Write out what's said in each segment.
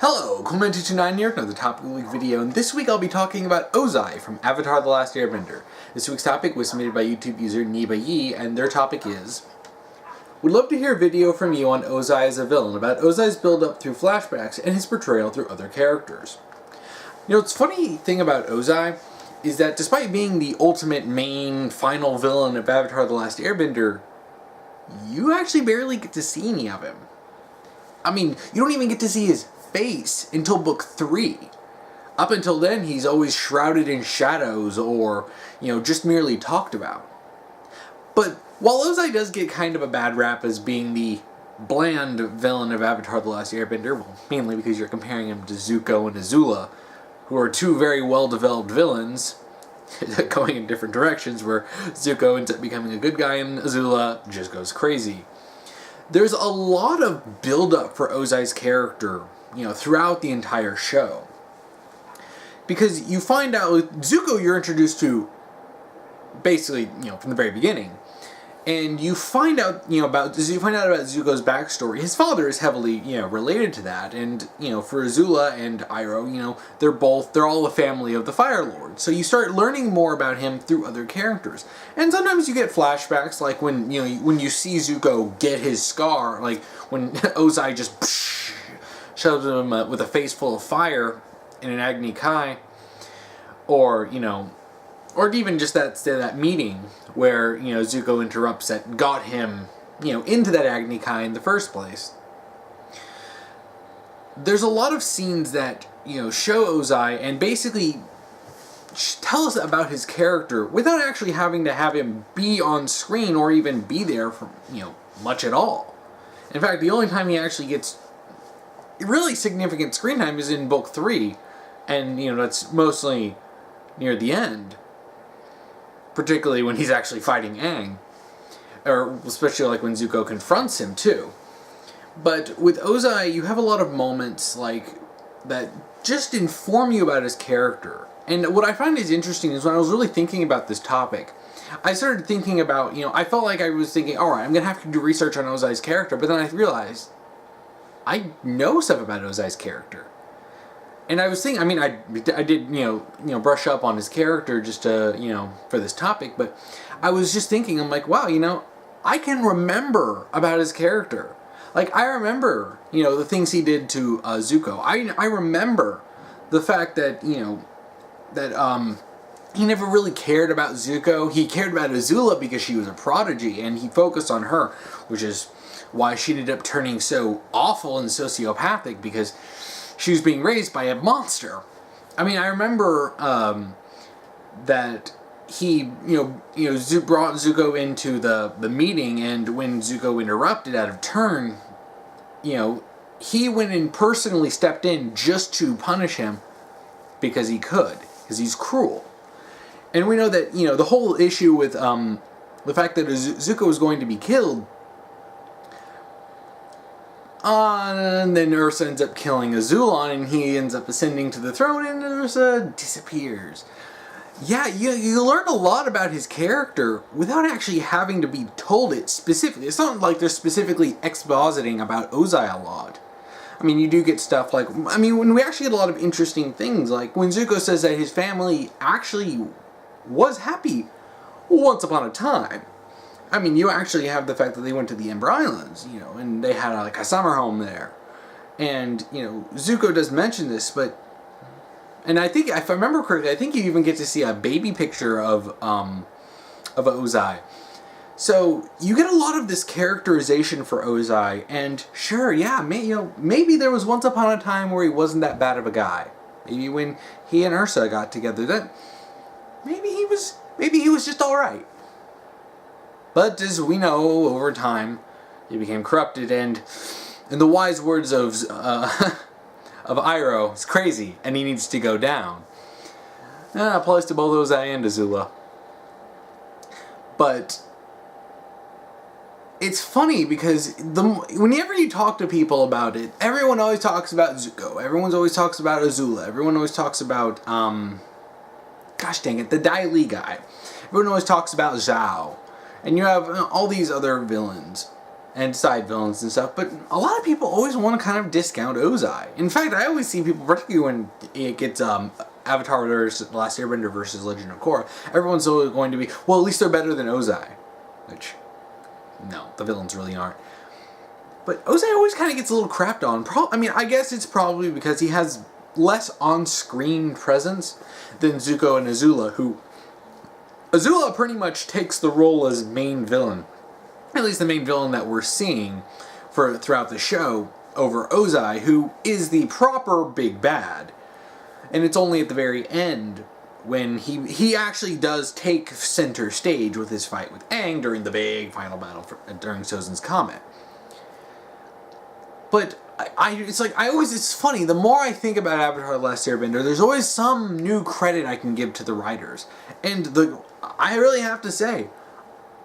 Hello, Clement229 here, another Topic of the Week video, and this week I'll be talking about Ozai from Avatar The Last Airbender. This week's topic was submitted by YouTube user nibba, and their topic is: would love to hear a video from you on Ozai as a villain, about Ozai's build-up through flashbacks and his portrayal through other characters. You know, what's funny thing about Ozai is that despite being the ultimate main final villain of Avatar The Last Airbender, you actually barely get to see any of him. I mean, you don't even get to see his face until book 3. Up until then, he's always shrouded in shadows or, just merely talked about. But while Ozai does get kind of a bad rap as being the bland villain of Avatar The Last Airbender, well, mainly because you're comparing him to Zuko and Azula, who are two very well-developed villains, going in different directions, where Zuko ends up becoming a good guy and Azula just goes crazy. There's a lot of build-up for Ozai's character, throughout the entire show. Because you find out, with Zuko you're introduced to basically, from the very beginning. And you find out, about Zuko's backstory. His father is heavily, related to that. And, for Azula and Iroh, they're all a family of the Fire Lord. So you start learning more about him through other characters. And sometimes you get flashbacks, like when you see Zuko get his scar, like when Ozai just shoves him with a face full of fire in an Agni Kai, or even just that meeting where, Zuko interrupts that got him, into that Agni Kai in the first place. There's a lot of scenes that, show Ozai and basically tell us about his character without actually having to have him be on screen or even be there for, much at all. In fact, the only time he actually gets really significant screen time is in book 3, and, that's mostly near the end. Particularly when he's actually fighting Aang. Or especially like when Zuko confronts him too. But with Ozai, you have a lot of moments like that just inform you about his character. And what I find is interesting is when I was really thinking about this topic, I started thinking about, I felt like I was thinking, alright, I'm going to have to do research on Ozai's character, but then I realized I know stuff about Ozai's character. And I was thinking, I did, brush up on his character just to, for this topic, but I was just thinking, I'm like, wow, I can remember about his character. Like, I remember, the things he did to Zuko. I remember the fact that, he never really cared about Zuko. He cared about Azula because she was a prodigy, and he focused on her, which is why she ended up turning so awful and sociopathic, because she was being raised by a monster. I remember that he, brought Zuko into the meeting, and when Zuko interrupted out of turn, he went and personally stepped in just to punish him because he could, because he's cruel. And we know that, the whole issue with the fact that Zuko was going to be killed, and then Ursa ends up killing Azula, and he ends up ascending to the throne, and Ursa disappears. Yeah, you learn a lot about his character without actually having to be told it specifically. It's not like they're specifically expositing about Ozai a lot. You do get stuff like, when we actually get a lot of interesting things, like when Zuko says that his family actually was happy once upon a time. You actually have the fact that they went to the Ember Islands, and they had a summer home there. And, Zuko does mention this, but, and I think, if I remember correctly, I think you even get to see a baby picture of Ozai. So, you get a lot of this characterization for Ozai, and sure, yeah, maybe there was once upon a time where he wasn't that bad of a guy. Maybe when he and Ursa got together, that maybe he was just alright. But as we know, over time, he became corrupted, and in the wise words of Iroh, it's crazy, and he needs to go down. Applies to both Ozai and Azula. But it's funny because whenever you talk to people about it, everyone always talks about Zuko. Everyone always talks about Azula. Everyone always talks about, gosh dang it, the Dai Li guy. Everyone always talks about Zhao. And you have all these other villains. and side villains and stuff, but a lot of people always want to kind of discount Ozai. In fact, I always see people, particularly when it gets Avatar versus The Last Airbender versus Legend of Korra, everyone's always going to be, well, at least they're better than Ozai. Which, no, the villains really aren't. But Ozai always kind of gets a little crapped on. I mean, I guess it's probably because he has less on-screen presence than Zuko and Azula, who... Azula pretty much takes the role as main villain. At least the main villain that we're seeing throughout the show over Ozai, who is the proper big bad. And it's only at the very end when he actually does take center stage with his fight with Aang during the big final battle during Sozin's Comet. But it's funny, the more I think about Avatar The Last Airbender, there's always some new credit I can give to the writers. And I really have to say,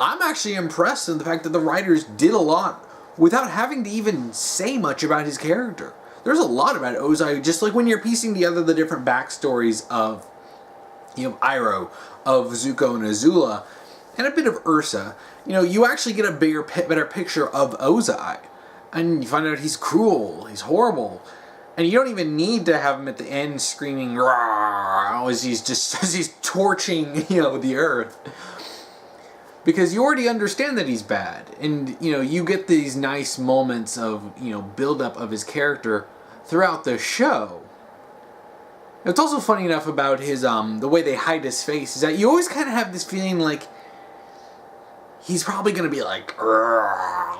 I'm actually impressed in the fact that the writers did a lot without having to even say much about his character. There's a lot about Ozai, just like when you're piecing together the different backstories of, Iroh, of Zuko and Azula, and a bit of Ursa. You actually get a better picture of Ozai. And you find out he's cruel, he's horrible. And you don't even need to have him at the end screaming, "Rawr," as he's torching, the earth. Because you already understand that he's bad. And, you get these nice moments of, build-up of his character throughout the show. It's also funny enough about his, the way they hide his face, is that you always kind of have this feeling like he's probably going to be like,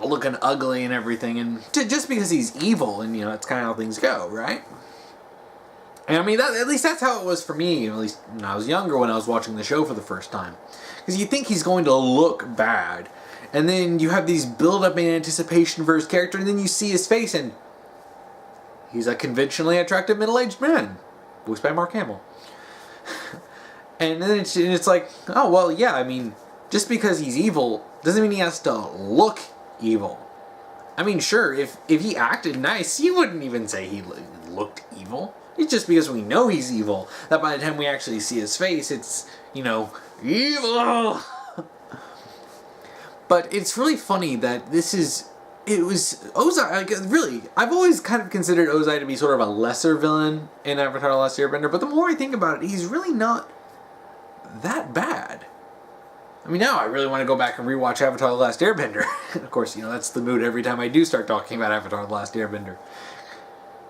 looking ugly and everything, and just because he's evil, and, that's kind of how things go, right? And I mean, at least that's how it was for me, at least when I was younger, when I was watching the show for the first time. Because you think he's going to look bad, and then you have these build-up in anticipation for his character, and then you see his face, and he's a conventionally attractive middle-aged man, voiced by Mark Hamill. And then it's like, oh, well, yeah, I mean, just because he's evil doesn't mean he has to look evil. I mean, sure, if he acted nice, you wouldn't even say he looked evil. It's just because we know he's evil that by the time we actually see his face, it's, evil! But it's really funny that it was Ozai, really, I've always kind of considered Ozai to be sort of a lesser villain in Avatar The Last Airbender, but the more I think about it, he's really not that bad. I mean, now I really want to go back and rewatch Avatar The Last Airbender. Of course, that's the mood every time I do start talking about Avatar The Last Airbender.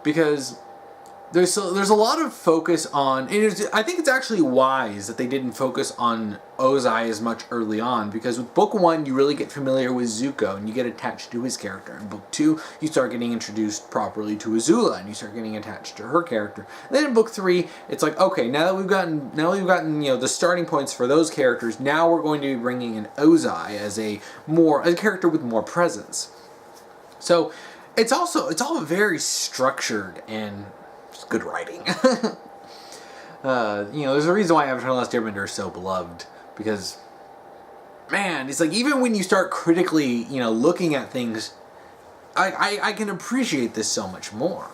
Because there's a lot of focus on... I think it's actually wise that they didn't focus on Ozai as much early on, because with Book 1, you really get familiar with Zuko, and you get attached to his character. In Book 2, you start getting introduced properly to Azula, and you start getting attached to her character. And then in Book 3, it's like, okay, now that we've gotten the starting points for those characters, now we're going to be bringing in Ozai as a character with more presence. So it's all very structured and good writing. There's a reason why Avatar The Last Airbender is so beloved, because, man, it's like, even when you start critically, looking at things, I can appreciate this so much more.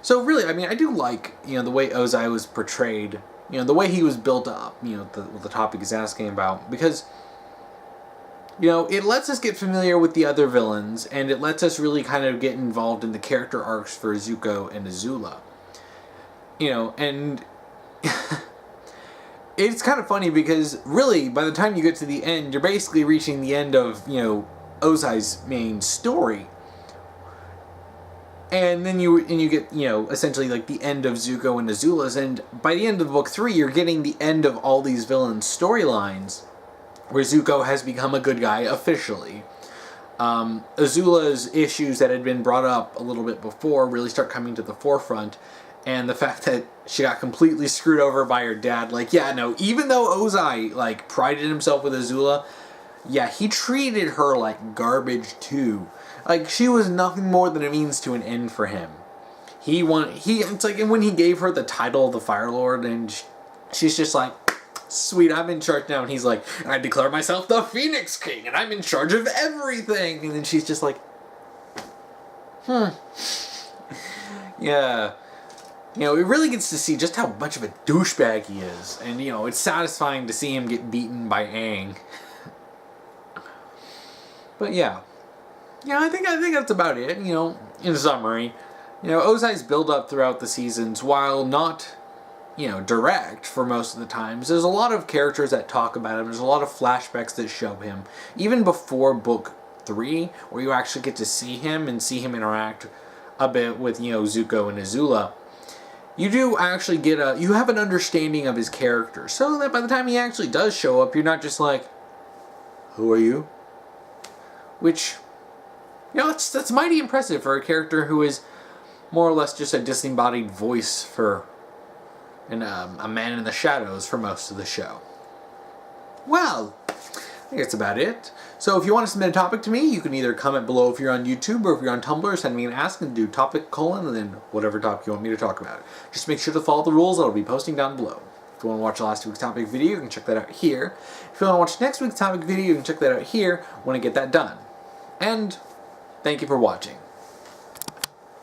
So really, I mean, I do like, the way Ozai was portrayed, the way he was built up, what the topic is asking about, because, it lets us get familiar with the other villains, and it lets us really kind of get involved in the character arcs for Zuko and Azula. And it's kind of funny because, really, by the time you get to the end, you're basically reaching the end of, Ozai's main story. And then you get, essentially like the end of Zuko and Azula's, and by the end of Book 3, you're getting the end of all these villains' storylines, where Zuko has become a good guy officially. Azula's issues that had been brought up a little bit before really start coming to the forefront, and the fact that she got completely screwed over by her dad. Even though Ozai, prided himself with Azula, yeah, he treated her like garbage too. She was nothing more than a means to an end for him. It's like when he gave her the title of the Fire Lord, and she's just like, sweet, I'm in charge now. And he's like, I declare myself the Phoenix King, and I'm in charge of everything. And then she's just like, yeah. It really gets to see just how much of a douchebag he is. And, it's satisfying to see him get beaten by Aang. But yeah. yeah, I think that's about it. You know, in summary, you know, Ozai's build up throughout the seasons, while not, you know, direct for most of the times, there's a lot of characters that talk about him. There's a lot of flashbacks that show him, even before book 3, where you actually get to see him and see him interact a bit with, you know, Zuko and Azula. You do actually get you have an understanding of his character, so that by the time he actually does show up, you're not just like, who are you? Which, you know, that's mighty impressive for a character who is more or less just a disembodied voice for a man in the shadows for most of the show. Well, I think that's about it. So if you want to submit a topic to me, you can either comment below if you're on YouTube, or if you're on Tumblr, send me an ask and do topic : and then whatever topic you want me to talk about. Just make sure to follow the rules that I'll be posting down below. If you want to watch last week's topic video, you can check that out here. If you want to watch next week's topic video, you can check that out here when I get that done. And thank you for watching.